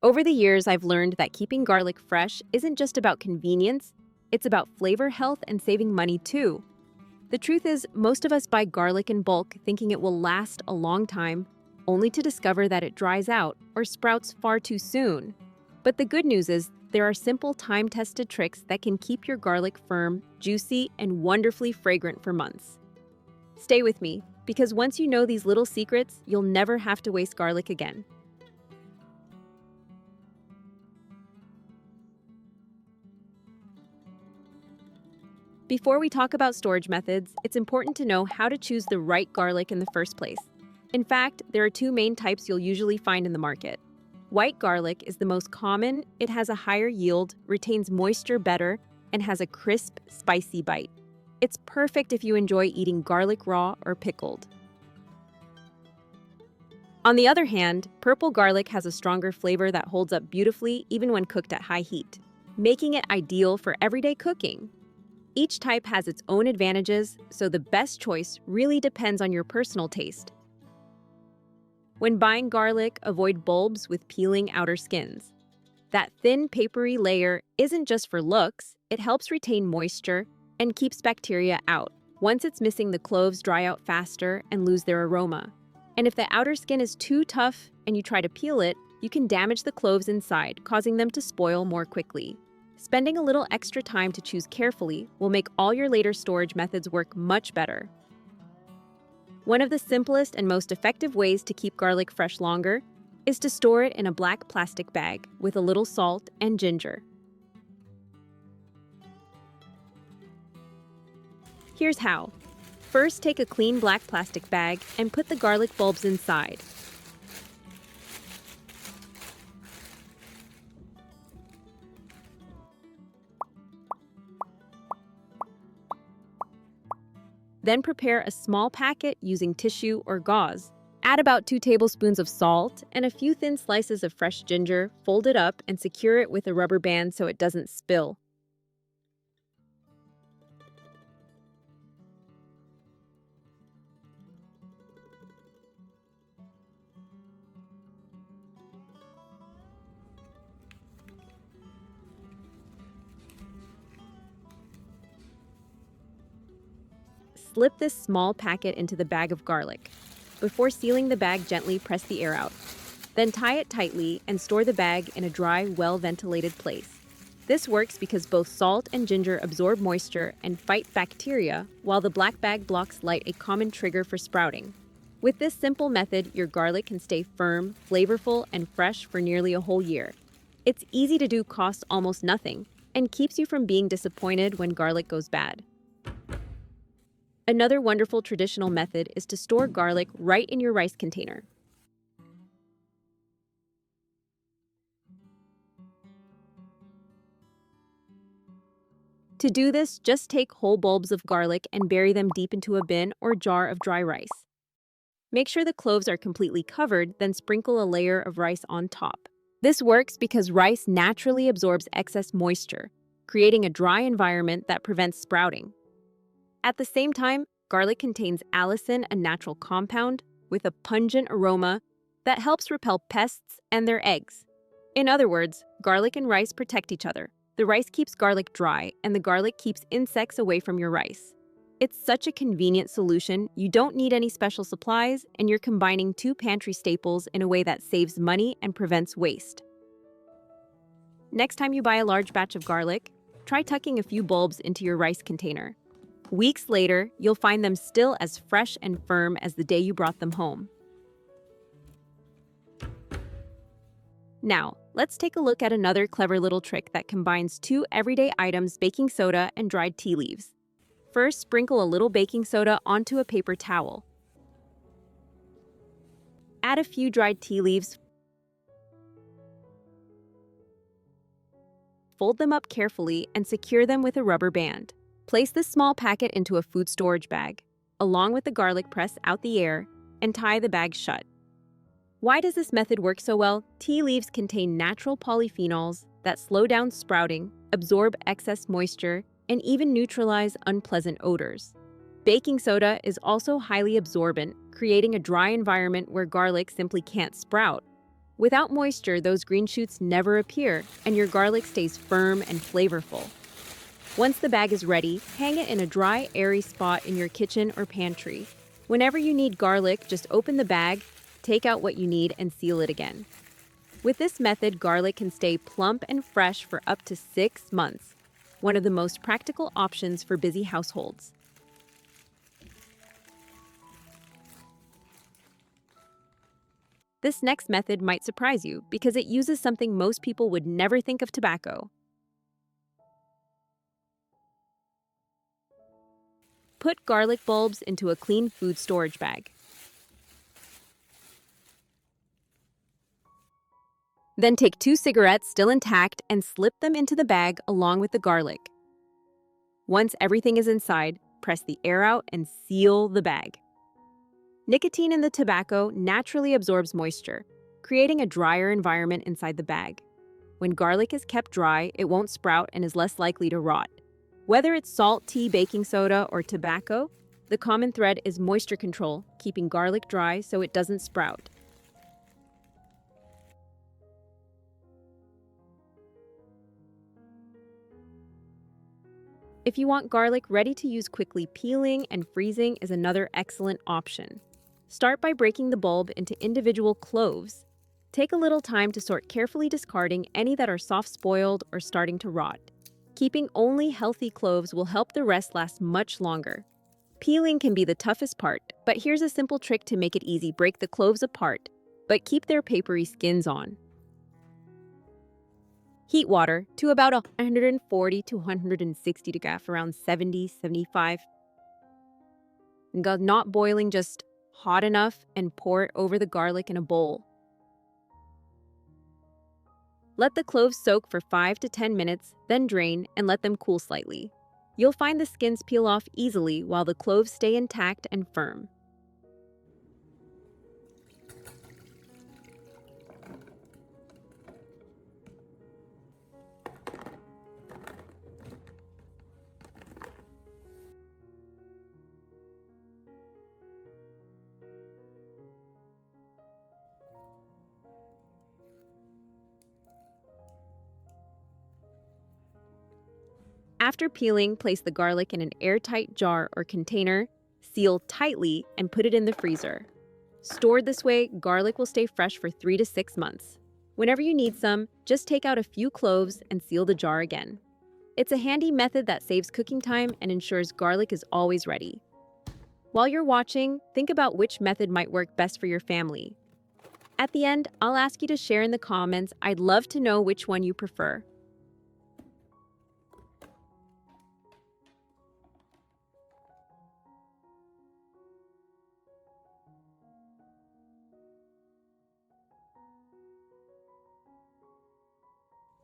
Over the years, I've learned that keeping garlic fresh isn't just about convenience, it's about flavor, health, and saving money too. The truth is, most of us buy garlic in bulk thinking it will last a long time, only to discover that it dries out or sprouts far too soon. But the good news is, there are simple, time-tested tricks that can keep your garlic firm, juicy, and wonderfully fragrant for months. Stay with me, because once you know these little secrets, you'll never have to waste garlic again. Before we talk about storage methods, it's important to know how to choose the right garlic in the first place. In fact, there are two main types you'll usually find in the market. White garlic is the most common. It has a higher yield, retains moisture better, and has a crisp, spicy bite. It's perfect if you enjoy eating garlic raw or pickled. On the other hand, purple garlic has a stronger flavor that holds up beautifully even when cooked at high heat, making it ideal for everyday cooking. Each type has its own advantages, so the best choice really depends on your personal taste. When buying garlic, avoid bulbs with peeling outer skins. That thin, papery layer isn't just for looks, it helps retain moisture and keeps bacteria out. Once it's missing, the cloves dry out faster and lose their aroma. And if the outer skin is too tough and you try to peel it, you can damage the cloves inside, causing them to spoil more quickly. Spending a little extra time to choose carefully will make all your later storage methods work much better. One of the simplest and most effective ways to keep garlic fresh longer is to store it in a black plastic bag with a little salt and ginger. Here's how. First, take a clean black plastic bag and put the garlic bulbs inside. Then prepare a small packet using tissue or gauze. Add about 2 tablespoons of salt and a few thin slices of fresh ginger, fold it up and secure it with a rubber band so it doesn't spill. Slip this small packet into the bag of garlic. Before sealing the bag, gently press the air out. Then tie it tightly and store the bag in a dry, well-ventilated place. This works because both salt and ginger absorb moisture and fight bacteria, while the black bag blocks light, a common trigger for sprouting. With this simple method, your garlic can stay firm, flavorful, and fresh for nearly a whole year. It's easy to do, costs almost nothing, and keeps you from being disappointed when garlic goes bad. Another wonderful traditional method is to store garlic right in your rice container. To do this, just take whole bulbs of garlic and bury them deep into a bin or jar of dry rice. Make sure the cloves are completely covered, then sprinkle a layer of rice on top. This works because rice naturally absorbs excess moisture, creating a dry environment that prevents sprouting. At the same time, garlic contains allicin, a natural compound with a pungent aroma that helps repel pests and their eggs. In other words, garlic and rice protect each other. The rice keeps garlic dry, and the garlic keeps insects away from your rice. It's such a convenient solution, you don't need any special supplies, and you're combining two pantry staples in a way that saves money and prevents waste. Next time you buy a large batch of garlic, try tucking a few bulbs into your rice container. Weeks later, you'll find them still as fresh and firm as the day you brought them home. Now, let's take a look at another clever little trick that combines two everyday items: baking soda and dried tea leaves. First, sprinkle a little baking soda onto a paper towel. Add a few dried tea leaves. Fold them up carefully and secure them with a rubber band. Place this small packet into a food storage bag. Along with the garlic, press out the air and tie the bag shut. Why does this method work so well? Tea leaves contain natural polyphenols that slow down sprouting, absorb excess moisture, and even neutralize unpleasant odors. Baking soda is also highly absorbent, creating a dry environment where garlic simply can't sprout. Without moisture, those green shoots never appear, and your garlic stays firm and flavorful. Once the bag is ready, hang it in a dry, airy spot in your kitchen or pantry. Whenever you need garlic, just open the bag, take out what you need, and seal it again. With this method, garlic can stay plump and fresh for up to 6 months, one of the most practical options for busy households. This next method might surprise you because it uses something most people would never think of: tobacco. Put garlic bulbs into a clean food storage bag. Then take 2 cigarettes still intact and slip them into the bag along with the garlic. Once everything is inside, press the air out and seal the bag. Nicotine in the tobacco naturally absorbs moisture, creating a drier environment inside the bag. When garlic is kept dry, it won't sprout and is less likely to rot. Whether it's salt, tea, baking soda, or tobacco, the common thread is moisture control, keeping garlic dry so it doesn't sprout. If you want garlic ready to use quickly, peeling and freezing is another excellent option. Start by breaking the bulb into individual cloves. Take a little time to sort, carefully discarding any that are soft-spoiled or starting to rot. Keeping only healthy cloves will help the rest last much longer. Peeling can be the toughest part, but here's a simple trick to make it easy. Break the cloves apart, but keep their papery skins on. Heat water to about 140 to 160 degrees, around 70-75. Not boiling, just hot enough, and pour it over the garlic in a bowl. Let the cloves soak for 5 to 10 minutes, then drain and let them cool slightly. You'll find the skins peel off easily while the cloves stay intact and firm. After peeling, place the garlic in an airtight jar or container, seal tightly, and put it in the freezer. Stored this way, garlic will stay fresh for 3 to 6 months. Whenever you need some, just take out a few cloves and seal the jar again. It's a handy method that saves cooking time and ensures garlic is always ready. While you're watching, think about which method might work best for your family. At the end, I'll ask you to share in the comments. I'd love to know which one you prefer.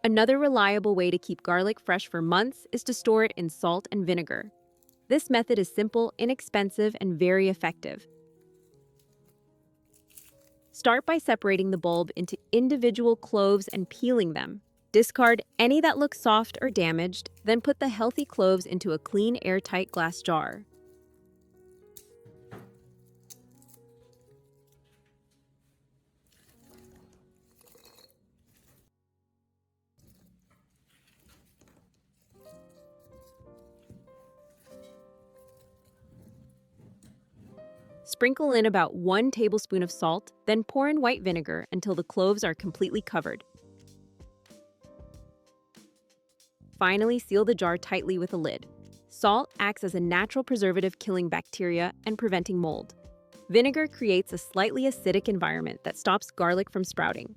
Another reliable way to keep garlic fresh for months is to store it in salt and vinegar. This method is simple, inexpensive, and very effective. Start by separating the bulb into individual cloves and peeling them. Discard any that look soft or damaged, then put the healthy cloves into a clean, airtight glass jar. Sprinkle in about 1 tablespoon of salt, then pour in white vinegar until the cloves are completely covered. Finally, seal the jar tightly with a lid. Salt acts as a natural preservative, killing bacteria and preventing mold. Vinegar creates a slightly acidic environment that stops garlic from sprouting.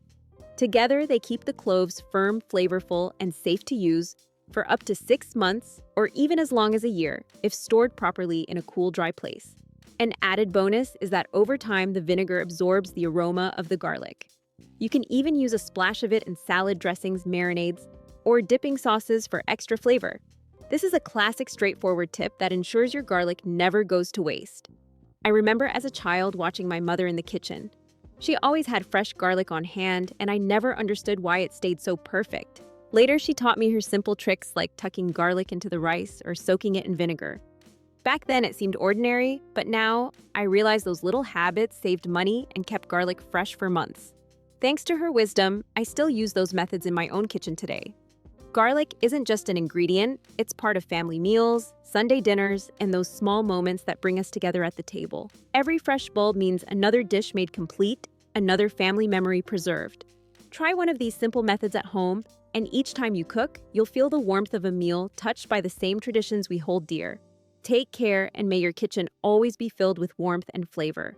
Together, they keep the cloves firm, flavorful, and safe to use for up to 6 months or even as long as a year if stored properly in a cool, dry place. An added bonus is that over time, the vinegar absorbs the aroma of the garlic. You can even use a splash of it in salad dressings, marinades, or dipping sauces for extra flavor. This is a classic, straightforward tip that ensures your garlic never goes to waste. I remember as a child watching my mother in the kitchen. She always had fresh garlic on hand, and I never understood why it stayed so perfect. Later, she taught me her simple tricks like tucking garlic into the rice or soaking it in vinegar. Back then, it seemed ordinary, but now I realize those little habits saved money and kept garlic fresh for months. Thanks to her wisdom, I still use those methods in my own kitchen today. Garlic isn't just an ingredient, it's part of family meals, Sunday dinners, and those small moments that bring us together at the table. Every fresh bulb means another dish made complete, another family memory preserved. Try one of these simple methods at home, and each time you cook, you'll feel the warmth of a meal touched by the same traditions we hold dear. Take care, and may your kitchen always be filled with warmth and flavor.